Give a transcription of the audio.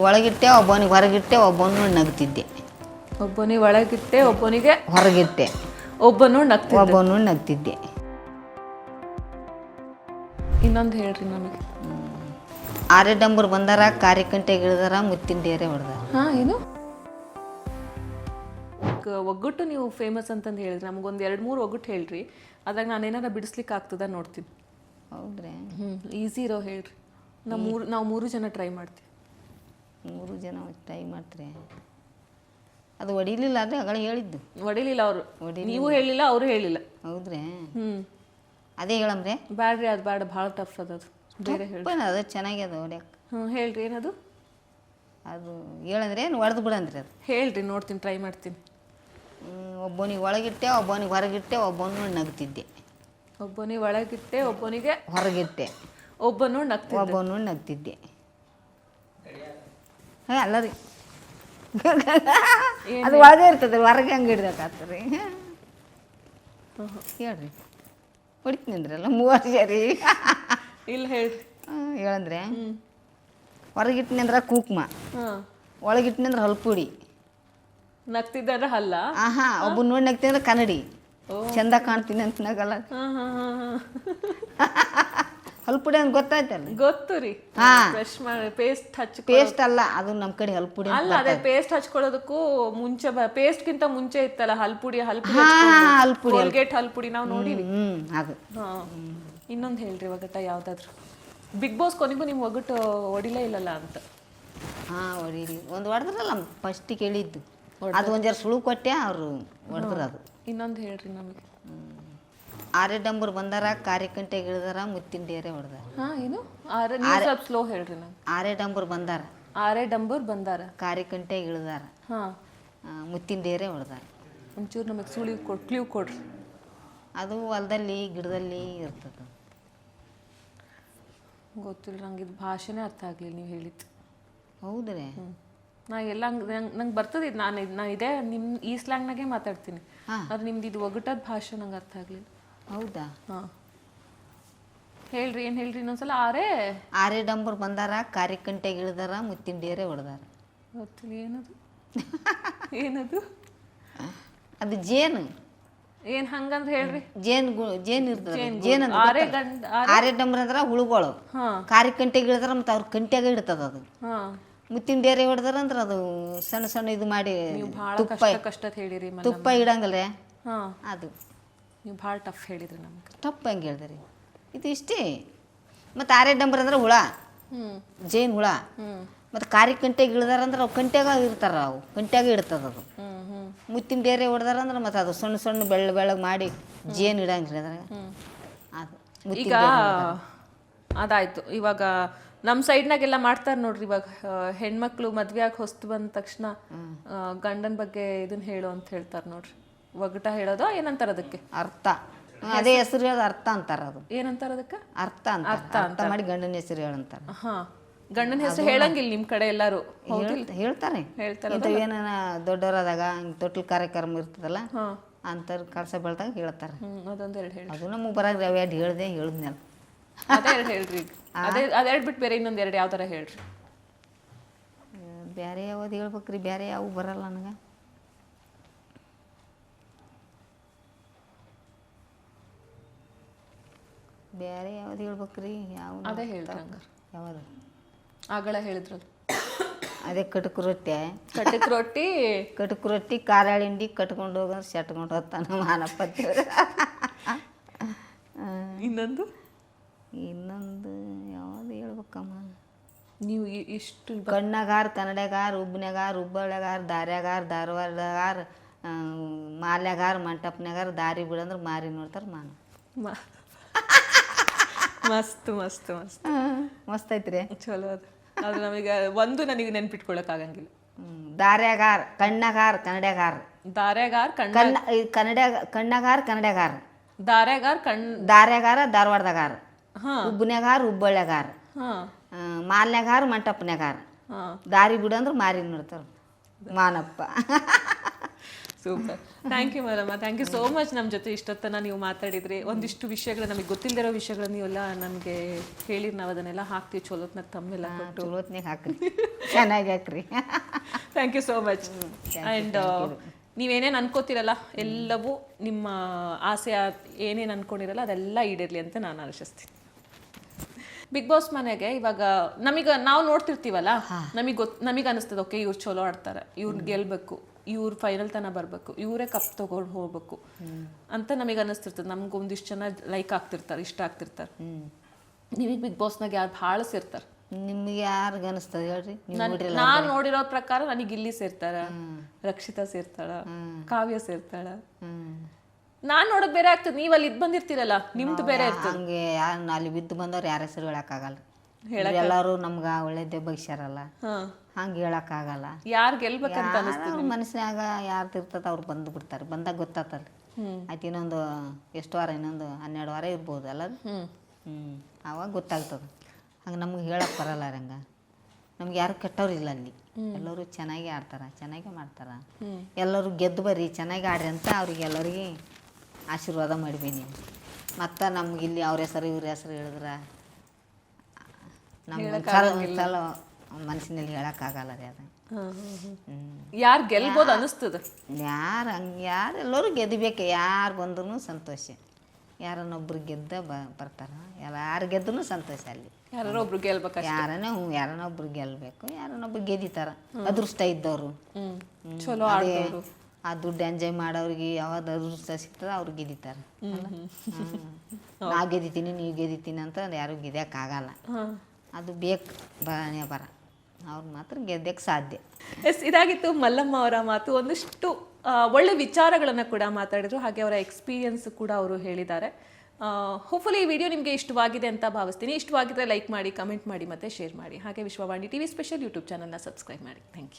ಒಳಗಿಟ್ಟೆ ಒಬ್ಬನಿಗೆ ಹೊರಗಿಟ್ಟೆ ಒಬ್ಬನು ನಗ್ತಿದ್ದೆ. ಒಬ್ಬನಿಗೆ ಒಳಗಿಟ್ಟೆ ಒಬ್ಬನಿಗೆ ಹೊರಗಿಟ್ಟೆ ಒಬ್ಬನು ನಗ್ತಿದ್ದೆ. ಇನ್ನೊಂದು ಹೇಳ್ರಿ ನಮಗೆ. ಆರೆ ಡಂಬರ್ ಬಂದಾರ, ಕಾರ್ಯಕಂಟೆಗೆ ಇಳಿದಾರ, ಮುತ್ತಿನ ಡೇರೆ ಹೊಡೆದಾರ. ಏನು ಒಗ್ಗಟ್ಟು ನೀವು ಫೇಮಸ್ ಅಂತಂದು ಹೇಳಿದ್ರಿ. ನಮಗೊಂದು 2-3 ಒಗ್ಗಟ್ಟು ಹೇಳ್ರಿ. ಅದಾಗ ನಾನೇನಾರ ಬಿಡಿಸ್ಲಿಕ್ಕೆ ಆಗ್ತದ ನೋಡ್ತೀನಿ. ಹೌದ್ರಿ? ಈಸಿ ಇರೋ ಹೇಳ್ರಿ. ನಾವು 3 ಜನ ಟ್ರೈ ಮಾಡ್ತೀವಿ. 3 ಜನ ಟ್ರೈ ಮಾಡ್ತೀರಿ? ಅದು ಹೊಡಿಲಿಲ್ಲ ಅಂದರೆ ಅಗಳ ಹೇಳಿದ್ದು. ಹೊಡಿಲಿಲ್ಲ ಅವರು, ನೀವು ಹೇಳಿಲ್ಲ, ಅವರು ಹೇಳಿಲ್ಲ. ಹೌದ್ರಿ? ಅದೇ ಹೇಳಮ್ರಿ. ಬ್ಯಾಡ್ರಿ, ಅದು ಬೇಡ, ಭಾಳ ಟಫ್ ಅದು. ಬೇರೆ ಹೇಳಿ. ಅದು ಚೆನ್ನಾಗ್ಯದ ಹೊಡ್ಯಾಕ. ಹೇಳ್ರಿ. ಏನದು? ಅದು ಹೇಳಂದ್ರೆ ಏನು ಹೊಡೆದು ಬಿಡಂದ್ರಿ? ಅದು ಹೇಳ್ರಿ, ನೋಡ್ತೀನಿ, ಟ್ರೈ ಮಾಡ್ತೀನಿ. ಒಬ್ಬನಿಗೆ ಒಳಗಿಟ್ಟೆ ಒಬ್ಬನಿಗೆ ಹೊರಗಿಟ್ಟೆ ಒಬ್ಬನು ನಗ್ತಿದ್ದೆ. ಒಬ್ಬನಿಗೆ ಒಳಗಿಟ್ಟೆ ಒಬ್ಬನಿಗೆ ಹೊರಗಿಟ್ಟೆ ಒಬ್ಬನು ನಗ್ತಿದ್ದೆ. ಹಾಂ, ಅಲ್ಲ ರೀ, ಅದು ಒಳಗೆ ಇರ್ತದೆ, ಹೊರಗೆ ಹಂಗೆ ಹಿಡ್ದಾಕಾಗ್ತದೆ. ಹೇಳ್ರಿ, ಹೊಡಿತೀನಿಂದ್ರಲ್ಲ 3 ಸರಿ. ಇಲ್ಲ ಹೇಳ್ರಿ. ಹೇಳಂದ್ರೆ ಹೊರಗಿಟ್ಟಿನಿ ಅಂದ್ರೆ ಕುಂಕುಮ, ಒಳಗಿಟ್ಟಿನಿ ಅಂದ್ರೆ ಹಲ್ಪುಡಿ. ನಗ್ತಿದ್ದಾರ ಹಲ್ಲ. ಒಬ್ಬನ ನೋಡಿ ನಗ್ತೀನಿ ಅಂದ್ರೆ ಕನ್ನಡಿ. ಚಂದ ಕಾಣ್ತೀನಿ ಅಂತ ನಗಲ್ಲ. ಹಲ್ಪುಡಿ ಅಂತ ಗೊತ್ತಾಯ್ತಲ್ಲ? ಗೊತ್ತು ರೀ. ಪೇಸ್ಟ್ ಅಲ್ಲ, ಅದು ನಮ್ಮ ಕಡೆ ಹಲ್ಪುಡಿ ಅಲ್ಲ. ಅದೇ ಪೇಸ್ಟ್ ಹಚ್ಕೊಳ್ಳೋದಕ್ಕೂ ಮುಂಚೆ, ಪೇಸ್ಟ್ಗಿಂತ ಮುಂಚೆ ಇತ್ತಲ್ಲ ಹಲ್ಪುಡಿ. ಕೋಲ್ಗೇಟ್ ಹಲ್ಪುಡಿ ನಾವು ನೋಡಿವಿ. ಅದು. ಇನ್ನೊಂದು ಹೇಳ್ರಿ ಒಗಟ ಯಾವ್ದಾದ್ರು. ಬಿಗ್ ಬಾಸ್ ಕೊನೆಗೂ ನಿಮ್ ಒಗಟು ಹೊಡಿಲೇ ಇಲ್ಲಲ್ಲ ಅಂತ. ಹೊಡೀರಿ. ಒಂದು ಹೊಡೆದ್ರಲ್ಲ ಫಸ್ಟಿಗೆ ಹೇಳಿದ್ದು, ಅದು ಒಂದು ಜರ ಸುಳು ಕೊಟ್ಟೆ, ಅವರು ಹೊಡೆದ್ರು. ಅದು ಇನ್ನೊಂದು ಹೇಳ್ರಿ ನಮಗೆ. ಆರೆ ಡಂಬರ್ ಬಂದಾರ, ಕಾರ್ಯಕಂಟೆಗೆ ಇಳಿದಾರ, ಮುತ್ತಿನ ಡೇರೆ ಹೊಡೆದಾರ. ಏನು? ಸ್ವಲ್ಪ ಸ್ಲೋ ಹೇಳ್ರಿ ನಂಗೆ. ಆರೆ ಡಂಬರ್ ಬಂದಾರ, ಕಾರ್ಯಕಂಟೆಗೆ ಇಳಿದಾರ, ಮುತ್ತಿನ ಡೇರೆ ಹೊಡೆದಾರ. ಒಂಚೂರು ನಮಗೆ ಸುಳಿ ಕ್ಲೀವ್ ಕೊಡ್ರಿ. ಅದು ಹೊಲದಲ್ಲಿ ಗಿಡದಲ್ಲಿ ಇರ್ತದೆ. ಗೊತ್ತಿಲ್ಲ ನಂಗೆ, ಇದು ಭಾಷೆನೇ ಅರ್ಥ ಆಗಲಿಲ್ಲ ನೀವು ಹೇಳಿದ್ದು. ಹೌದ್ರಿ? ನಾ ಎಲ್ಲ ನಂಗೆ ಬರ್ತದೆ. ನಾನು ಇದೇ ನಿಮ್ಮ ಈ ಸ್ಲ್ಯಾಂಗ್ನಾಗೆ ಮಾತಾಡ್ತೀನಿ. ಆದ್ರೆ ನಿಮ್ದು ಇದು ಒಗಟದ ಭಾಷೆ ನಂಗೆ ಅರ್ಥ ಆಗಲಿಲ್ಲ. ಹೌದಾ? ಹೇಳ್ರಿ. ಏನು ಹೇಳ್ರಿ ಇನ್ನೊಂದ್ಸಲ. ಆರೆ ಡಂಬರ್ ಬಂದಾರ, ಕಾರ್ಯಕಂಟೆಗೆ ಇಳಿದಾರ, ಮುತ್ತಿನ ಡೇರೆ ಹೊಡೆದಾರ. ಗೊತ್ತಿಲ್ಲ. ಏನದು? ಅದು ಜೇನು. ಏನ್ ಹಂಗಂದ್ರೆ ಹೇಳ್ರಿ. ಜೇನ್ ಇರ್ತದೆ. ಆರೆ ಡಂಬರ್ ಅಂದ್ರ ಹುಳುಗಳು, ಕಾರ್ಯಕಂಟೆಗೆ ಇಳಿದಾರ, ಮತ್ತೆ ಅವ್ರ ಕಂಟ್ಯಾಗ ಇಡ್ತದ. ಅದು ಮುತ್ತಿನ ಡೇರೆ ಹೊಡೆದಾರ ಅಂದ್ರೆ ಅದು ಸಣ್ಣ ಸಣ್ಣ ಇದು ಮಾಡಿ ತುಪ್ಪ ಇಡಂಗಲ್ರಿ, ಅದು. ನೀವು ಭಾಳ ಟಫ್ ಹೇಳಿದ್ರಿ ನಮ್ಗೆ. ಟಫ್ ಹೆಂಗೆ ಹೇಳಿದ್ರಿ? ಇದು ಇಷ್ಟೇ. ಮತ್ತು ಆರೆ ಡಂಬರ್ ಅಂದ್ರೆ ಹುಳ, ಜೇನು ಹುಳ. ಮತ್ತು ಕಾರ್ಯಕಂಟೆಗೆ ಇಳಿದಾರ ಅಂದ್ರೆ ಅವು ಕಂಟ್ಯಾಗ ಇರ್ತಾರ, ಅವು ಕಂಟ್ಯಾಗ ಇಡ್ತದ. ಅದು ಮುತ್ತಿನ ಡೇರೆ ಹೊಡೆದಾರ ಅಂದ್ರೆ ಮತ್ತೆ ಅದು ಸಣ್ಣ ಸಣ್ಣ ಬೆಳ್ಳಗೆ ಮಾಡಿ ಜೇನು ಇಡಂಗಿಲ್ಲ ಅದ್ರಾಗ. ಅದು ಈಗ ಅದಾಯ್ತು. ಇವಾಗ ನಮ್ಮ ಸೈಡ್ನಾಗೆಲ್ಲ ಮಾಡ್ತಾರೆ ನೋಡ್ರಿ. ಇವಾಗ ಹೆಣ್ಮಕ್ಳು ಮದ್ವೆ ಆಗಿ ಹೊಸ್ತು ಬಂದ ತಕ್ಷಣ ಗಂಡನ ಬಗ್ಗೆ ಇದನ್ನ ಹೇಳು ಅಂತ ಹೇಳ್ತಾರೆ ನೋಡ್ರಿ. ಒಗಟ ಹೇಳೋದು ಏನಂತಾರ ಅದಕ್ಕೆ? ಅರ್ಥ. ಅದೇ ಹೆಸರು ಹೇಳೋದು ಅರ್ಥ ಅಂತಾರ. ಅದು ಏನಂತಾರ ಅದಕ್ಕೆ? ಅರ್ಥ ಅಂತ ಮಾಡಿ ಗಂಡನ ಹೆಸರು ಹೇಳಂತಾರ. ಗಂಡನ ಹೆಸರು ಹೇಳಂಗಿಲ್ಲ ನಿಮ್ ಕಡೆ ಎಲ್ಲಾರು? ಹೇಳ್ತಾರೆ. ಏನ ದೊಡ್ಡವರಾದಾಗ ತೊಟ್ಲು ಕಾರ್ಯಕ್ರಮ ಇರ್ತದಲ್ಲ, ಅಂತರ್ ಕಳ್ಸ ಬೆಳ್ದಾಗ ಹೇಳ್ತಾರೆ. ಅದೊಂದೆರಡು ಹೇಳಿ. ಅದು ನಮಗೆ ಬರಾಗ ಅವೆರಡು ಹೇಳಿದ್ನಲ್ಲ. ಅದೆರಡು ಹೇಳ್ರಿ. ಅದೆರಡು ಬಿಟ್ಟು ಬೇರೆ ಇನ್ನೊಂದೆರಡು ಯಾವ ಥರ ಹೇಳ್ರಿ. ಬೇರೆ ಯಾವ್ದು ಹೇಳ್ಬೇಕ್ರಿ? ಬೇರೆ ಯಾವ ಬರಲ್ಲ ನನಗೆ. ಬೇರೆ ಯಾವ್ದು ಹೇಳ್ಬೇಕ್ರಿ? ಯಾವ? ಅದೇ ಹೇಳ್ರಿ ಹಂಗಾರ. ಯಾವುದು? ಆಗಳ ಹೇಳಿದ್ರಲ್ಲ, ಅದೇ ಕಟಕ್ ರೊಟ್ಟಿ. ಕಟಕ್ ರೊಟ್ಟಿ ಕಾರಾಳಿಂಡಿ ಕಟ್ಕೊಂಡು ಹೋಗೋದು ಸೆಟ್ಕೊಂಡು ಹೋಗ್ತಾನ ಮಾನಪ್ಪ. ಇನ್ನೊಂದು ಯಾವುದು ಹೇಳ್ಬೇಕಮ್ಮ? ನೀವು ಇಷ್ಟು ಕಣ್ಣಗಾರ, ಕನ್ನಡಗಾರ, ಉಬ್ಬನೆಗಾರ, ಹುಬ್ಬಳ್ಳಿಗಾರ, ದಾರ್ಯಾಗಾರ, ಧಾರವಾಡಗಾರ, ಮಾಲ್ಯಾಗಾರ, ಮಂಟಪನಾಗಾರ, ದಾರಿ ಬಿಡಂದ್ರೆ ಮಾರಿ ನೋಡ್ತಾರೆ ಮಾನ. ಮಸ್ತ್ ಮಸ್ತ್ ಮಸ್ತ್ ಮಸ್ತ್ ಐತ್ರಿ. ಚಲೋ ಅದು. ಅದು ನಮಗೆ ಒಂದು ನನಗೆ ನೆನ್ಪಿಟ್ಕೊಳಕ್ಕಾಗಂಗಿಲ್ಲ. ದಾರ್ಯಾಗಾರ, ಕಣ್ಣಗಾರ, ಕನ್ನಡಗಾರ, ದಾರ್ಯಾಗಾರ, ಕಣ್ಣಗಾರ, ಕನ್ನಡಗಾರ, ದಾರ್ಯಾಗಾರ, ಧಾರವಾಡದಾಗಾರ, ಹುಬ್ಬನ್ಯಾಗಾರ, ಹುಬ್ಬಳ್ಳಿಗಾರ, ಮಾಲ್ನ್ಯಾಗಾರ, ಮಂಟಪನ್ಯಾಗಾರ, ದಾರಿ ಬಿಡಂದ್ರೆ ಮಾರಿ ನೋಡ್ತಾರ Manappa. Super. Thank you Mallamma, thank you so much. ನಮ್ಮ ಜೊತೆ ಇಷ್ಟೊತ್ತನ ನೀವು ಮಾತಾಡಿದ್ರಿ. ಒಂದಿಷ್ಟು ವಿಷಯಗಳು ನಮಗೆ ಗೊತ್ತಿಲ್ಲದಿರೋ ವಿಷಯಗಳು ನೀವೆಲ್ಲ ನಮಗೆ ಹೇಳಿರಿ, ನಾವು ಅದನ್ನೆಲ್ಲ ಹಾಕ್ತೀವಿ ಚಲೋತ್ನಾಗ ತಮ್ಮೆಲ್ಲ ಕೊಟ್ಟು. ಚಲೋತ್ನಾಗ ಹಾಕ್ರಿ, ಚೆನ್ನಾಗಿ ಹಾಕ್ರಿ. Thank you so much. And ನೀವೇನೇನು ಅನ್ಕೋತಿರಲ್ಲ ಎಲ್ಲವೂ ನಿಮ್ಮ ಆಸೆ ಏನೇನು ಅನ್ಕೊಂಡಿರಲ್ಲ ಅದೆಲ್ಲ ಈಡೇರಲಿ ಅಂತ ನಾನು ಆಶಿಸ್ತೀನಿ. ಬಿಗ್ ಬಾಸ್ ಮನೆಗೆ ಇವಾಗ ನಾವು ನೋಡ್ತಿರ್ತೀವಲ್ಲ, ನಮಗೆ ಅನಿಸ್ತದೆ ಓಕೆ ಇವ್ರು ಚಲೋ ಆಡ್ತಾರೆ, ಇವ್ರು ಗೆಲ್ಬೇಕು, ಇವ್ರು ಫೈನಲ್ ತನಕ ಬರಬೇಕು, ಇವರೇ ಕಪ್ ತಗೊಂಡು ಹೋಗ್ಬೇಕು ಅಂತ ನಮಗೆ ಅನ್ನಿಸ್ತಿರ್ತದೆ. ನಮ್ಗೆ ಒಂದಿಷ್ಟು ಜನ ಲೈಕ್ ಆಗ್ತಿರ್ತಾರೆ, ಇಷ್ಟ ಆಗ್ತಿರ್ತಾರೆ. ನಿಮಗೆ ಬಿಗ್ ಬಾಸ್ನಾಗ ಯಾರು ಭಾಳ ಸೇರ್ತಾರೆ? ನಿಮ್ಗೆ ಯಾರಿಗೆ ಅನಿಸ್ತದೆ ಹೇಳ್ರಿ? ನಾನು ನೋಡಿರೋ ಪ್ರಕಾರ ನನಗೆ ಇಲ್ಲಿ ಸೇರ್ತಾರ, ರಕ್ಷಿತಾ ಸೇರ್ತಾಳ, ಕಾವ್ಯ ಸೇರ್ತಾಳ. ನಾನ್ ನೋಡೋದು ಬೇರೆ ಆಗ್ತದೆ, ನೀವು ಅಲ್ಲಿ ಇದ್ ಬಂದಿರ್ತೀರಲ್ಲ ನಿಮ್ದು ಬೇರೆ ಇರ್ತದೆ. ಹಂಗೆ ಯಾರು ಅಲ್ಲಿ ಬಿದ್ದು ಬಂದವ್ರು ಯಾರ ಹೆಸರು ಹೇಳಕ್ಕಾಗಲ್ಲ. ಎಲ್ಲರೂ ನಮ್ಗೆ ಒಳ್ಳೇದೇ ಬಗ್ಸ್ಯಾರಲ್ಲ, ಹಂಗೆ ಹೇಳಕ್ಕಾಗಲ್ಲ. ಯಾರು ಗೆಲ್ಬೇಕಂತ ಅವ್ರ ಮನಸ್ಸಿನಾಗ ಯಾರ್ದು ಇರ್ತದ ಅವ್ರು ಬಂದು ಬಿಡ್ತಾರೆ. ಬಂದಾಗ ಗೊತ್ತಾತಲ್ಲ. ಆಯ್ತು ಇನ್ನೊಂದು ಎಷ್ಟು ವಾರ, ಇನ್ನೊಂದು 12 ವಾರ ಇರ್ಬೋದು ಅಲ್ಲ. ಅವಾಗ ಗೊತ್ತಾಗ್ತದೆ. ಹಂಗೆ ನಮ್ಗೆ ಹೇಳಕ್ಕೆ ಬರಲ್ಲ. ಹಂಗೆ ನಮ್ಗೆ ಯಾರು ಕೆಟ್ಟವ್ರಿಲ್ಲ ಅಲ್ಲಿ. ಎಲ್ಲರೂ ಚೆನ್ನಾಗಿ ಆಡ್ತಾರೆ, ಚೆನ್ನಾಗೇ ಮಾಡ್ತಾರೆ. ಎಲ್ಲರೂ ಗೆದ್ದು ಬರ್ರಿ, ಚೆನ್ನಾಗಿ ಆಡ್ರಿ ಅಂತ ಅವ್ರಿಗೆ ಎಲ್ಲರಿಗೆ ಆಶೀರ್ವಾದ ಮಾಡಿವಿ ನೀವು. ಮತ್ತು ನಮ್ಗೆ ಇಲ್ಲಿ ಅವ್ರ ಹೆಸರು ಇವ್ರ ಹೆಸರು ಹೇಳಿದ್ರೆ ನಮ್ಗೆ ಸಲ ಮನಸ್ಸಿನಲ್ಲಿ ಹೇಳೋಕ್ಕಾಗಲ್ಲ ರೀ ಅದು. ಯಾರು ಗೆಲ್ಬೋದು ಅನಿಸ್ತದೆ? ಯಾರು ಎಲ್ಲರೂ ಗೆದ್ದಬೇಕು. ಯಾರು ಬಂದ್ರೂ ಸಂತೋಷ. ಯಾರನ್ನೊಬ್ರು ಗೆದ್ದ ಬರ್ತಾರ. ಯಾರು ಗೆದ್ರೂ ಸಂತೋಷ ಅಲ್ಲಿ. ಯಾರೊಬ್ರು ಗೆಲ್ಬೇಕು, ಯಾರನ್ನೊಬ್ರು ಗೆಲ್ಬೇಕು, ಯಾರನ್ನೊಬ್ರು ಗೆದಿತಾರ. ಅದೃಷ್ಟ ಇದ್ದವರು, ಚಲೋ ಆಡೋರು, ಆ ದುಡ್ಡು ಎಂಜಾಯ್ ಮಾಡೋರಿಗೆ ಯಾವ್ದು ಅದೃಷ್ಟ ಸಿಗ್ತದ ಅವ್ರು ಗೆದಿತಾರೆ. ನಾ ಗೆದಿತೀನಿ ನೀವು ಗೆದಿತೀನಿ ಅಂತ ಯಾರು ಗೆದ್ಯಕ್ಕಾಗಲ್ಲ. ಅದು ಬೇಕು, ಬರನೇ ಬರ. ಅವ್ರು ಮಾತ್ರ ಗೆದ್ದಕ್ಕೆ ಸಾಧ್ಯ. ಎಸ್, ಇದಾಗಿತ್ತು ಮಲ್ಲಮ್ಮ ಅವರ ಮಾತು. ಒಂದಿಷ್ಟು ಒಳ್ಳೆ ವಿಚಾರಗಳನ್ನು ಕೂಡ ಮಾತಾಡಿದ್ರು, ಹಾಗೆ ಅವರ ಎಕ್ಸ್ಪೀರಿಯನ್ಸ್ ಕೂಡ ಅವರು ಹೇಳಿದ್ದಾರೆ. ಹೋಪ್ಫುಲಿ ಈ ವಿಡಿಯೋ ನಿಮಗೆ ಇಷ್ಟವಾಗಿದೆ ಅಂತ ಭಾವಿಸ್ತೀನಿ. ಇಷ್ಟವಾಗಿದ್ದರೆ ಲೈಕ್ ಮಾಡಿ, ಕಮೆಂಟ್ ಮಾಡಿ, ಮತ್ತು ಶೇರ್ ಮಾಡಿ. ಹಾಗೆ ವಿಶ್ವವಾಣಿ ಟಿವಿ ಸ್ಪೆಷಲ್ ಯೂಟ್ಯೂಬ್ ಚಾನಲ್ನ ಸಬ್ಸ್ಕ್ರೈಬ್ ಮಾಡಿ. Thank you.